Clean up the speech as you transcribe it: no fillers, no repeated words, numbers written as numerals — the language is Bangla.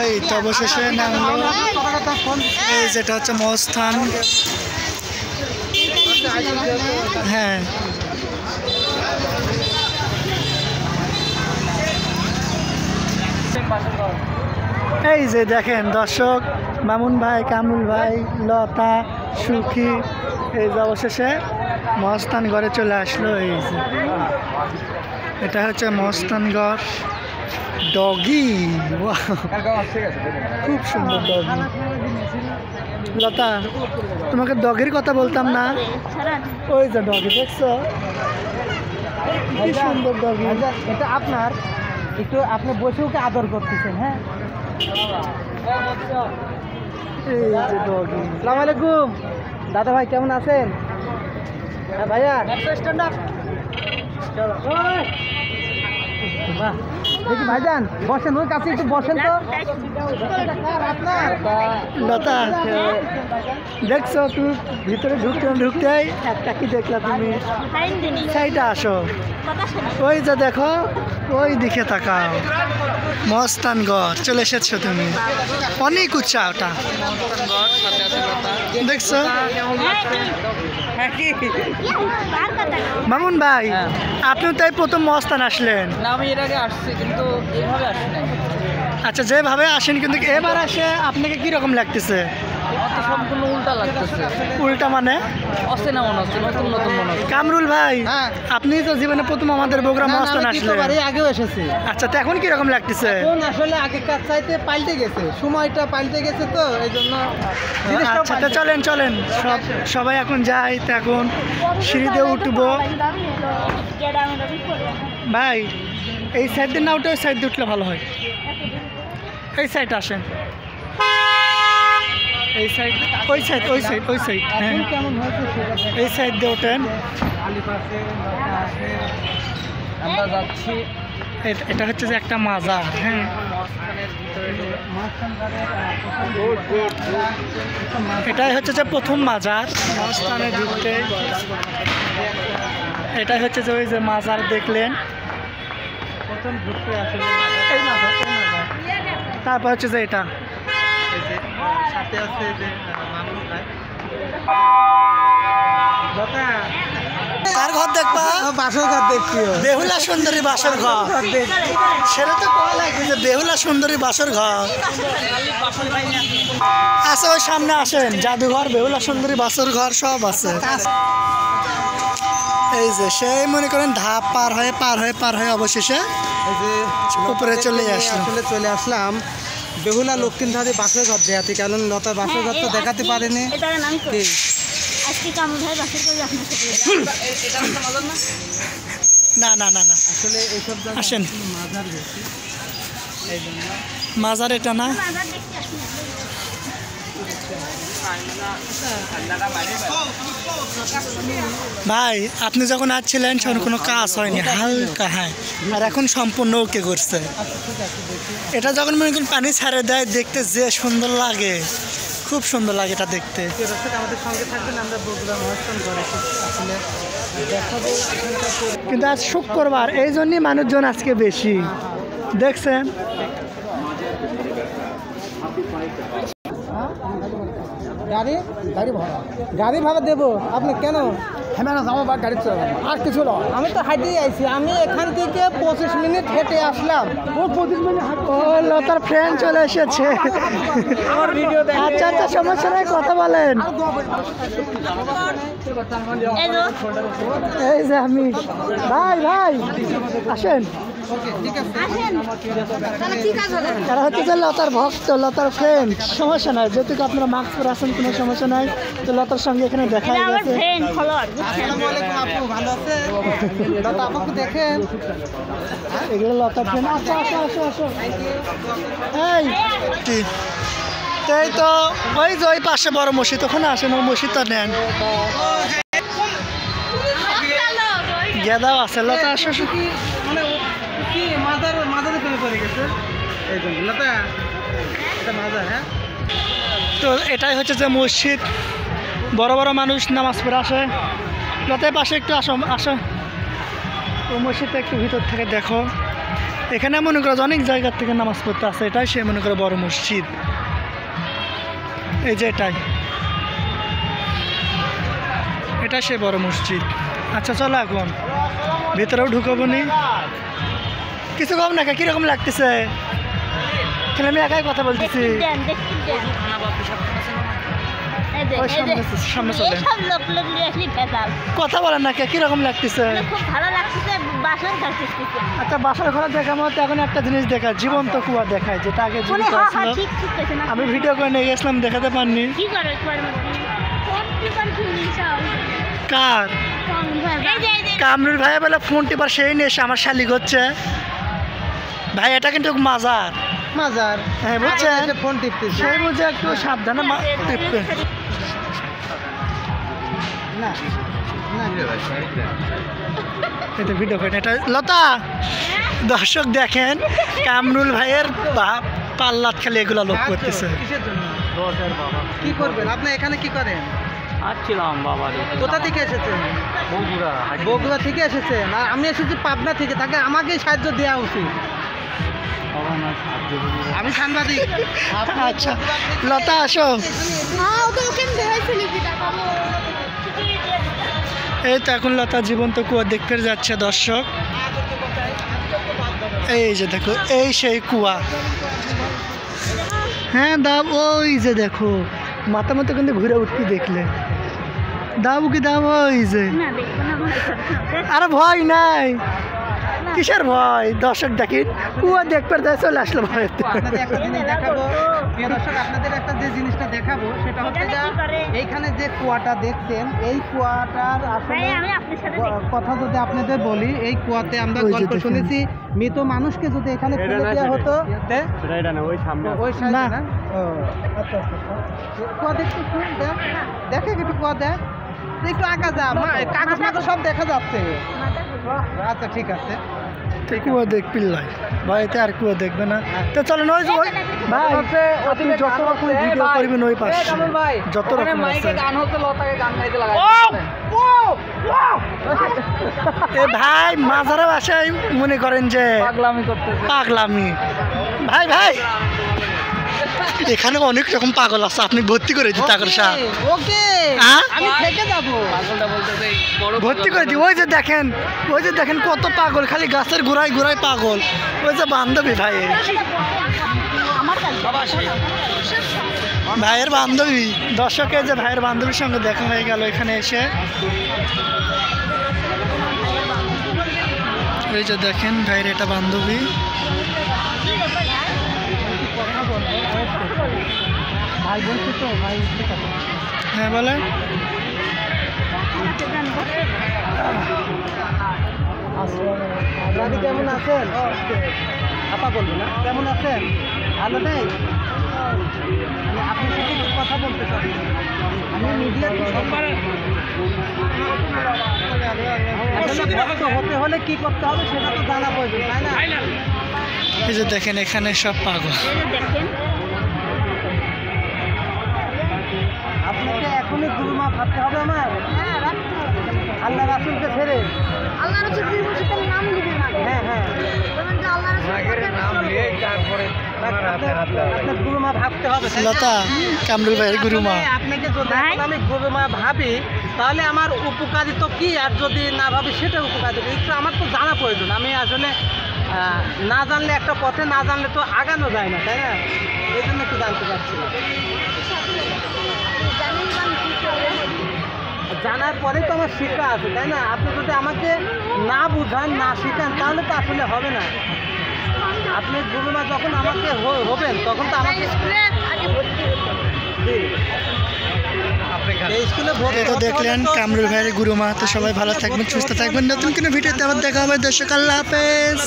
এই তো অবশেষে নামলো, এই যেটা হচ্ছে মহাস্থান। হ্যাঁ, এই যে দেখেন দর্শক, মামুন ভাই, কামরুল ভাই, লতা, সুখী, এই যে অবশেষে মহাস্থানগড়ে চলে আসলো। এই যে এটা হচ্ছে মহাস্থানগড়। ডগি, খুব সুন্দর ডগি। লতা, তোমাকে ডগির কথা বলতাম না? ওই যে ডগি দেখছো, কি সুন্দর ডগি। এটা আপনার, একটু আপনি বসে ওকে আদর করতেছেন। হ্যাঁ, এই যে ডগি। আসসালামু আলাইকুম দাদা ভাই, কেমন আছেন? হ্যাঁ ভাইয়া, বাহ, দেখি ভাইজান বসেন, ওই কাছে একটু বসেন তো। লতা, দেখছো তুই ভিতরে ঢুকতেই একটা কি দেখলা তুমি? সাইডে আসো, ওই যে দেখো, ওই দিকে তাকাও, মহাস্থানগড় চলে এসেছো তুমি। অনেক উচ্চা ওটা, দেখছো? মামুন ভাই, আপনি তাই প্রথম মহাস্থান আসলেন? না, আমি এর আগে আসছি কিন্তু এইভাবে আসি নাই। আচ্ছা, যেভাবে আসেন, কিন্তু এবার আসে আপনাকে কিরকম লাগতেছে? সম্পূর্ণ উল্টা লাগতেছে। উল্টা মানে? অচেনা মনে হচ্ছে, নতুন নতুন মনে হচ্ছে। কামরুল ভাই, আপনি তো জীবনে প্রথম আমাদের বগুড়া মহাস্থান আসলেন। আগেও এসেছি। আচ্ছা, তো এখন কিরকম লাগতেছে? এখন আসলে আগেকার চাইতে পাল্টে গেছে, সময়টা পাল্টে গেছে, তো এই জন্য। আচ্ছা, তো চলেন চলেন, সবাই এখন যাই, তো এখন সিঁড়িতে উঠবো। ভাই, এই সাইড দিয়ে না উঠে ওই সাইড দিয়ে উঠলে ভালো হয়। এই সাইড আসেন, এই সাইড, ওই সাইড, ওই সাইড, ওই সাইড। হ্যাঁ, কেমন হয়েছে এই সাইড দিয়ে ওঠেন। আমরা যাচ্ছি। এটা হচ্ছে যে একটা মাজার। হ্যাঁ, এটাই হচ্ছে যে প্রথম মাজার মহাস্থানে ঢুকতে। এটাই হচ্ছে যে ওই যে মাজার দেখলেন, প্রথম ঘুরতে আসলে এই মাজার, এই মাজার। তারপর হচ্ছে যে এটা সাথে আছে যে মামুন ভাই। কার ঘর দেখবা? বাসর ঘর দেখছি। বেহুলা সুন্দরী বাসর ঘর। সেটা তো কয়া লাগবে যে বেহুলা সুন্দরী বাসর ঘর আছে। ওই সামনে আসেন, জাদুঘর, বেহুলা সুন্দরী বাসর ঘর সব আছে। এই যে সেই মনে করেন ধাপ পার হয়ে অবশেষে উপরে চলে আসলাম বেহুলা লক্ষ্মীধারী বাসর ঘর দেখাতে, কারণ লতা বাসর ঘর তো দেখাতে পারেনি। না না না না, আসলে এইসব আসেন, মাজার গেছি, এই জন্য মাজার এটা না। ভাই, আপনি যখন আসছিলেন তখন কোনো কাজ হয়নি, হালকা। হ্যাঁ, আর এখন সম্পূর্ণ ওকে করছে। এটা যখন মনে করেন পানি ছাড়ে দেয়, দেখতে যে সুন্দর লাগে, খুব সুন্দর লাগে এটা দেখতে। আমাদের সঙ্গে থাকবেন, আমরা বগুড়া মহাস্থান ঘরে আসলে দেখাবো। কিন্তু আজ শুক্রবার, এই জন্যই মানুষজন আজকে বেশি, দেখছেন? গাড়ি ভাড়া দেবো আপনি? কেন? গাড়ি আর কিছু নয়, আমি তো হাঁটেই আইছি। আমি এখান থেকে 25 মিনিট হেঁটে আসলাম। ও 25 মিনিট? ও, লতার ফ্রেন্ড চলে এসেছে। আমার ভিডিও দেখে। আচ্ছা আচ্ছা, সমস্যা নাই, কথা বলেন। এই যে আমি, ভাই ভাই আসেন। তারা হচ্ছে যে লতার ভক্ত, লতার ফ্রেন্ড। সমস্যা নাই, যেহেতু আপনারা মাস্ক পরে আসেন, কোনো সমস্যা নাই। তো লতার সঙ্গে এখানে দেখা গেছে। এগুলো লতার ফ্রেন্ড। আসো আসো আসো আসো। এই তো ওই যে ওই পাশে বড় মসজিদ, ওখানে আসেন, ওই মসজিদটা নেন। গেদাও আছে, লতা আসো। তো এটাই হচ্ছে যে মসজিদ, বড় বড় মানুষ নামাজ পড়ে আসে। লতার পাশে একটু আসো আসো, ও মসজিদটা একটু ভিতর থেকে দেখো। এখানে মনে করো অনেক জায়গার থেকে নামাজ পড়তে আসে, এটাই সে মনে করো বড় মসজিদ। এই যে এটা সে বড় মসজিদ। আচ্ছা চলো এখন ভেতরেও ঢুকবো নি। কিছু কম না, কিরকম লাগতেছে? আমি একাই কথা বলতেছি। সামনে চলে কথা বলেন না, কিরকম লাগতেছে? আচ্ছা বাসার ঘরে দেখা মতো এখন একটা জিনিস দেখা, জীবন্ত কুয়া দেখায়, যেটা আগে জীবিত ছিল। আমি ভিডিও করে নিয়ে গেছিলাম, দেখাতে পারিনি। কার? কামরুল ভাই বলে ফোন টিপার সেই নিয়ে এসে আমার শালিক হচ্ছে। ভাই এটা কিন্তু মাজার মাজার, হ্যাঁ বুঝছেন, ফোন টিপতে সেই বুঝে একটু সাবধানে টিপবে না। এটা ভিডিও করে এটা লতা। দর্শক দেখেন কামরুল ভাইয়ের পাল্লাত খালি এগুলো লোক করতেছে। কি করবেন আপনি এখানে, কি করেন? আসছিলাম বাবা। কোথা থেকে এসেছেন? বগুড়া। বগুড়া থেকে এসেছেন? আর আমি এসেছি পাবনা থেকে, তাকে আমাকেই সাহায্য দেওয়া উচিত। আমি সাংবাদিক। আচ্ছা লতা আসো। এই তো এখন লতা জীবন্ত কুয়া দেখতে যাচ্ছে দর্শক। এই যে দেখো, এই সেই কুয়া। হ্যাঁ দাও, ওই যে দেখো মাথা মতো কিন্তু ঘুরে উঠতে দেখলে দাও কি দাও, ওই যে। আরে ভয় নাই, কিসের ভয়? দর্শক দেখেন কুয়া দেখতে চলে আসলো ভয়। আপনাদের একটা যে জিনিসটা দেখাবো সেটা হচ্ছে এইখানে যে কুয়াটা দেখছেন, এই কুয়াটার আসলে কথা যদি আপনাদের বলি, এই কুয়াতে আমরা গল্প শুনেছি মৃত মানুষকে যদি এখানে ফেলে দেওয়া হতো। ওই সাইডে না? আচ্ছা কুয়া দেখতে দেখে একটু কুয়া দেখ, একটু আঁকা যা, কাগজ মাগজ সব দেখা যাচ্ছে। আচ্ছা ঠিক আছে, কুয়া দেখ পিল্লাই ভাই, এতে আর কুয়া দেখবে না। তো চলো নয় ভাই, আপনি যত রকম ভিডিও করবেন ওই পাশে যত রকম আছে। এ ভাই মাজারে বাসায় মনে করেন যে পাগলামি। ভাই ভাই এখানে অনেক রকম পাগল আছে, আপনি ভর্তি করে দিতে ভর্তি করে দিই। ওই যে দেখেন কত পাগল, খালি গাছের ঘোড়ায় ঘোড়ায় পাগল। ওই যে বান্ধবী ভাইয়ের বান্ধবী। দর্শকের যে ভাইয়ের বান্ধবীর সঙ্গে দেখা হয়ে গেল এখানে এসে। ওই যে দেখেন ভাইয়ের এটা বান্ধবী। ভাই বলছি তো ভাই। হ্যাঁ বলে দাদি কেমন আছেন? আপা বলবেন না, কেমন আছেন? ভালো নেই? আপনার সাথে কথা বলতে চাই। আমি মিডিয়া হতে হলে কি করতে হবে সেটা তো জানা প্রয়োজন, তাই না? এই যে দেখেন এখানে সব পাগল। আপনাকে এখনই গুরুমা ভাবতে হবে আমার। আল্লাহ রাসূলকে ছেড়ে আল্লাহ রাসূল নাম দিবেন না। হ্যাঁ হ্যাঁ, আপনার গুরুমা ভাবতে হবে। লতা কামরুল ভাইয়ের গুরুমা। আপনাকে যদি আমি গুরুমা ভাবি তাহলে আমার উপকারিতা কি, আর যদি না ভাবি সেটা উপকারিতা একটু আমার তো জানা প্রয়োজন। আমি আসলে না জানলে একটা পথে না জানলে তো আগানো যায় না, তাই না? এই জন্য একটু জানতে পারছিলাম। জানার পরেই তো আমার শিক্ষা আছে, তাই না? আপনি যদি আমাকে না বুঝান না শিখান তাহলে তো আসলে হবে না। আপনি গুরুমা যখন আমাকে হবেন তখন তো আমাকে দেখলেন কামরুল ভাইয়ের গুরুমা। তো সবাই ভালো থাকবেন, সুস্থ থাকবেন। নতুন কোনো ভিডিওতে আবার দেখা হবে দর্শক। আল্লাহ হাফেজ।